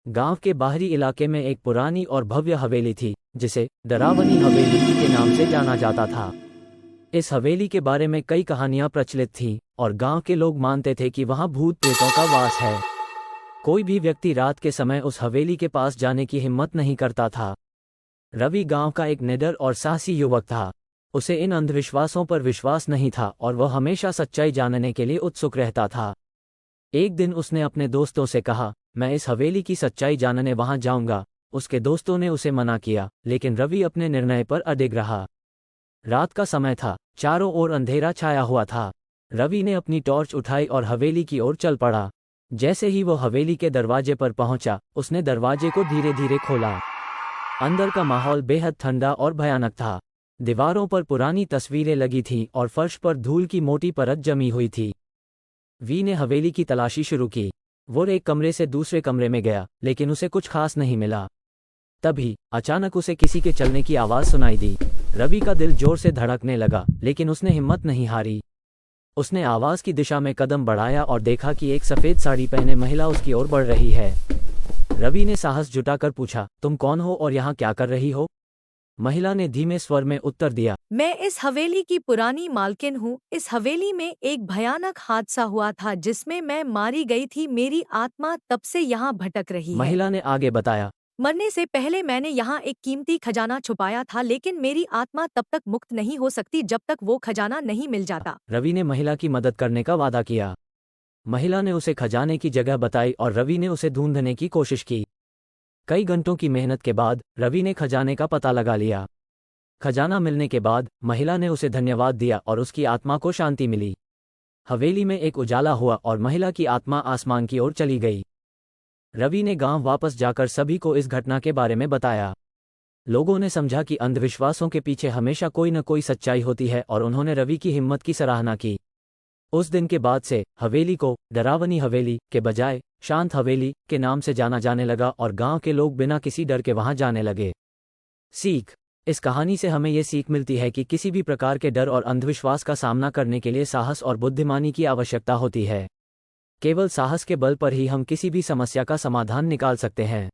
गांव के बाहरी इलाके में एक पुरानी और भव्य हवेली थी, जिसे डरावनी हवेली के नाम से जाना जाता था। इस हवेली के बारे में कई कहानियां प्रचलित थीं, और गांव के लोग मानते थे कि वहां भूत प्रेतों का वास है। कोई भी व्यक्ति रात के समय उस हवेली के पास जाने की हिम्मत नहीं करता था। रवि गांव का एक निडर और साहसी युवक था। उसे इन अंधविश्वासों पर विश्वास नहीं था और वह हमेशा सच्चाई जानने के लिए उत्सुक रहता था। एक दिन उसने अपने दोस्तों से कहा, मैं इस हवेली की सच्चाई जानने वहां जाऊंगा। उसके दोस्तों ने उसे मना किया, लेकिन रवि अपने निर्णय पर अडिग रहा। रात का समय था, चारों ओर अंधेरा छाया हुआ था। रवि ने अपनी टॉर्च उठाई और हवेली की ओर चल पड़ा। जैसे ही वो हवेली के दरवाजे पर पहुंचा, उसने दरवाजे को धीरे धीरे खोला। अंदर का माहौल बेहद ठंडा और भयानक था। दीवारों पर पुरानी तस्वीरें लगी थीं और फर्श पर धूल की मोटी परत जमी हुई थी। वी ने हवेली की तलाशी शुरू की। वो एक कमरे से दूसरे कमरे में गया, लेकिन उसे कुछ खास नहीं मिला। तभी अचानक उसे किसी के चलने की आवाज़ सुनाई दी। रवि का दिल जोर से धड़कने लगा, लेकिन उसने हिम्मत नहीं हारी। उसने आवाज़ की दिशा में कदम बढ़ाया और देखा कि एक सफ़ेद साड़ी पहने महिला उसकी ओर बढ़ रही है। रवि ने साहस जुटाकर पूछा, तुम कौन हो और यहाँ क्या कर रही हो? महिला ने धीमे स्वर में उत्तर दिया, मैं इस हवेली की पुरानी मालकिन हूँ। इस हवेली में एक भयानक हादसा हुआ था जिसमें मैं मारी गई थी। मेरी आत्मा तब से यहाँ भटक रही है। महिला ने आगे बताया। मरने से पहले मैंने यहाँ एक कीमती खजाना छुपाया था, लेकिन मेरी आत्मा तब तक मुक्त नहीं हो सकती जब तक वो खजाना नहीं मिल जाता। रवि ने महिला की मदद करने का वादा किया। महिला ने उसे खजाने की जगह बताई और रवि ने उसे ढूंढने की कोशिश की। कई घंटों की मेहनत के बाद रवि ने खजाने का पता लगा लिया। खजाना मिलने के बाद महिला ने उसे धन्यवाद दिया और उसकी आत्मा को शांति मिली। हवेली में एक उजाला हुआ और महिला की आत्मा आसमान की ओर चली गई। रवि ने गांव वापस जाकर सभी को इस घटना के बारे में बताया। लोगों ने समझा कि अंधविश्वासों के पीछे हमेशा कोई न कोई सच्चाई होती है और उन्होंने रवि की हिम्मत की सराहना की। उस दिन के बाद से हवेली को डरावनी हवेली के बजाय शांत हवेली के नाम से जाना जाने लगा और गांव के लोग बिना किसी डर के वहां जाने लगे। सीख: इस कहानी से हमें यह सीख मिलती है कि किसी भी प्रकार के डर और अंधविश्वास का सामना करने के लिए साहस और बुद्धिमानी की आवश्यकता होती है। केवल साहस के बल पर ही हम किसी भी समस्या का समाधान निकाल सकते हैं।